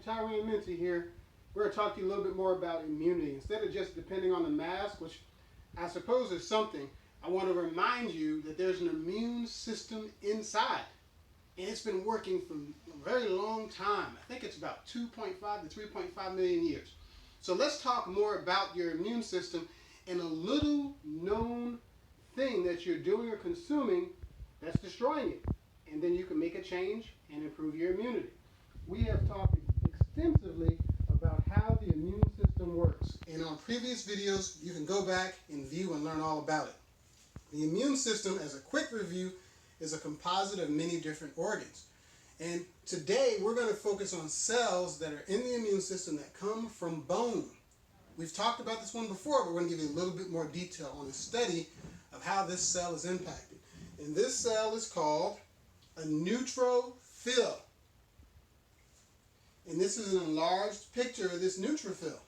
Mincey here. We're going to talk to you a little bit more about immunity. Instead of just depending on the mask, which I suppose is something, I want to remind you that there's an immune system inside. And it's been working for a very long time. I think it's about 2.5 to 3.5 million years. So let's talk more about your immune system and a little known thing that you're doing or consuming that's destroying it. And then you can make a change and improve your immunity. We have talked extensively about how the immune system works. And on previous videos, you can go back and view and learn all about it. The immune system, as a quick review, is a composite of many different organs. And today we're going to focus on cells that are in the immune system that come from bone. We've talked about this one before, but we're going to give you a little bit more detail on the study of how this cell is impacted. And this cell is called a neutrophil. And this is an enlarged picture of this neutrophil.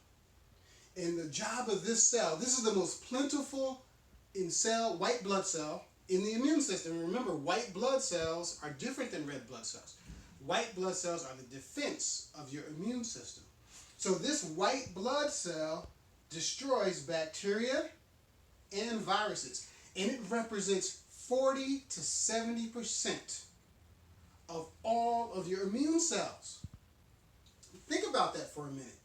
And the job of this cell, this is the most plentiful in cell, white blood cell, in the immune system. And remember, white blood cells are different than red blood cells. White blood cells are the defense of your immune system. So this white blood cell destroys bacteria and viruses. And it represents 40 to 70% of all of your immune cells. Think about that for a minute.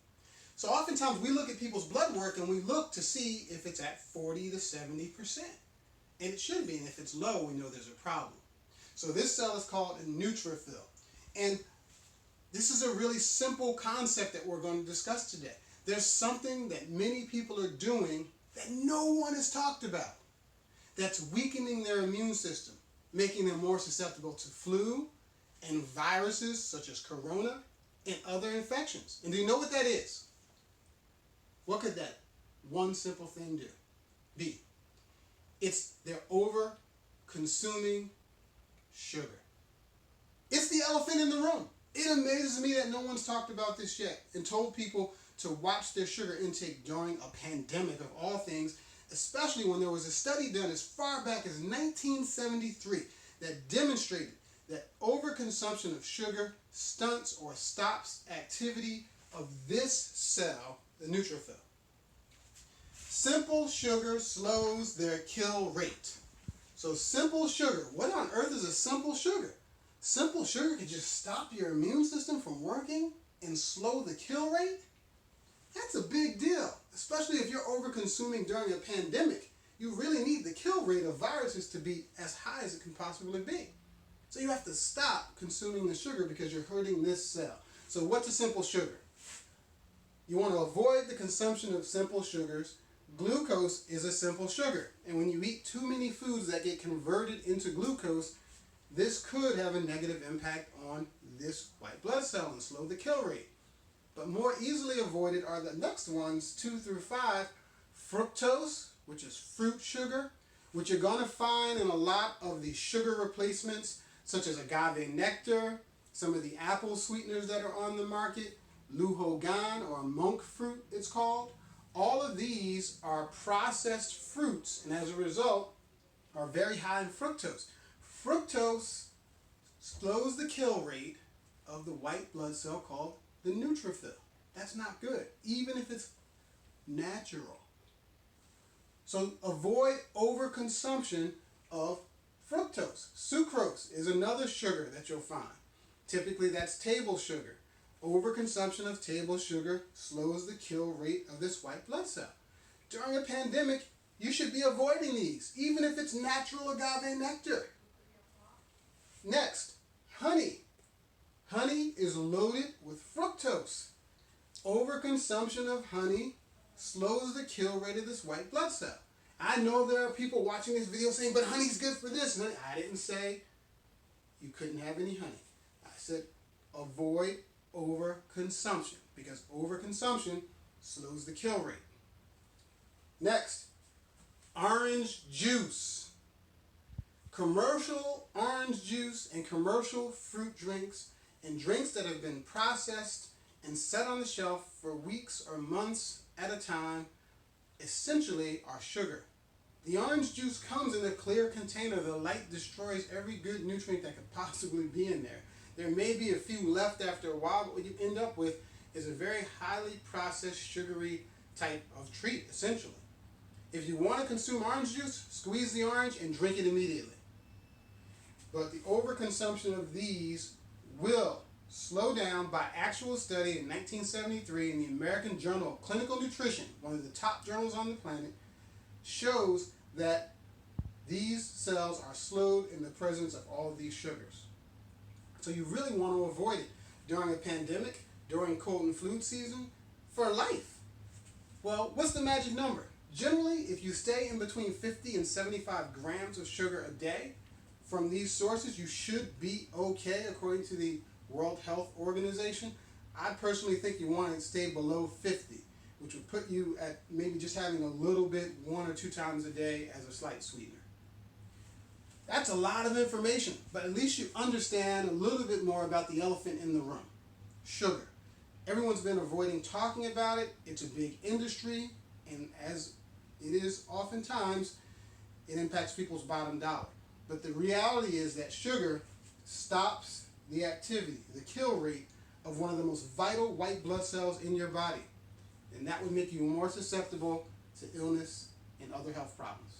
So oftentimes we look at people's blood work and we look to see if it's at 40 to 70%. And it should be, and if it's low, we know there's a problem. So this cell is called a neutrophil. And this is a really simple concept that we're going to discuss today. There's something that many people are doing that no one has talked about that's weakening their immune system, making them more susceptible to flu and viruses such as corona and other infections. And do you know what that is? What could that one simple thing do? Be? They're over consuming sugar. It's the elephant in the room. It amazes me that no one's talked about this yet and told people to watch their sugar intake during a pandemic of all things, especially when there was a study done as far back as 1973 that demonstrated that overconsumption of sugar stunts or stops activity of this cell, the neutrophil. Simple sugar slows their kill rate. So simple sugar, what on earth is a simple sugar? Simple sugar could just stop your immune system from working and slow the kill rate? That's a big deal, especially if you're over-consuming during a pandemic. You really need the kill rate of viruses to be as high as it can possibly be. So you have to stop consuming the sugar because you're hurting this cell. So what's a simple sugar? You want to avoid the consumption of simple sugars. Glucose is a simple sugar. And when you eat too many foods that get converted into glucose, this could have a negative impact on this white blood cell and slow the kill rate. But more easily avoided are the next ones, 2 through 5. Fructose, which is fruit sugar, which you're going to find in a lot of the sugar replacements, such as agave nectar, some of the apple sweeteners that are on the market, luhogan or monk fruit it's called. All of these are processed fruits and as a result are very high in fructose. Fructose slows the kill rate of the white blood cell called the neutrophil. That's not good, even if it's natural. So avoid overconsumption of fructose. Sucrose is another sugar that you'll find. Typically that's table sugar. Overconsumption of table sugar slows the kill rate of this white blood cell. During a pandemic, you should be avoiding these, even if it's natural agave nectar. Next, honey. Honey is loaded with fructose. Overconsumption of honey slows the kill rate of this white blood cell. I know there are people watching this video saying, but honey's good for this. And I didn't say you couldn't have any honey. I said avoid overconsumption because overconsumption slows the kill rate. Next, orange juice. Commercial orange juice and commercial fruit drinks and drinks that have been processed and set on the shelf for weeks or months at a time essentially are sugar. The orange juice comes in a clear container. The light destroys every good nutrient that could possibly be in there. There may be a few left after a while, but what you end up with is a very highly processed, sugary type of treat, essentially. If you want to consume orange juice, squeeze the orange and drink it immediately. But the overconsumption of these will slow down, by actual study in 1973 in the American Journal of Clinical Nutrition, one of the top journals on the planet, shows that these cells are slowed in the presence of all of these sugars. So you really want to avoid it during a pandemic, during cold and flu season, for life. Well, what's the magic number? Generally, if you stay in between 50 and 75 grams of sugar a day from these sources, you should be okay according to the World Health Organization. I personally think you want to stay below 50, which would put you at maybe just having a little bit 1 or 2 times a day as a slight sweetener. That's a lot of information, but at least you understand a little bit more about the elephant in the room, sugar. Everyone's been avoiding talking about it. It's a big industry, and as it is oftentimes, it impacts people's bottom dollar. But the reality is that sugar stops the activity, the kill rate of one of the most vital white blood cells in your body. And that would make you more susceptible to illness and other health problems.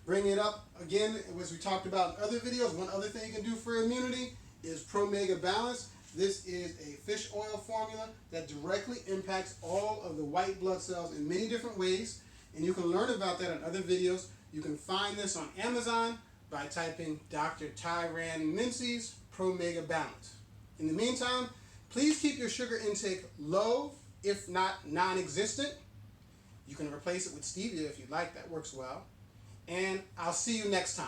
Bringing it up again, as we talked about in other videos, one other thing you can do for immunity is Pro-Mega Balance. This is a fish oil formula that directly impacts all of the white blood cells in many different ways. And you can learn about that in other videos. You can find this on Amazon by typing Dr. Tyran Mincey's Pro-Mega Balance. In the meantime, please keep your sugar intake low, if not non-existent. You can replace it with stevia if you like, that works well. And I'll see you next time.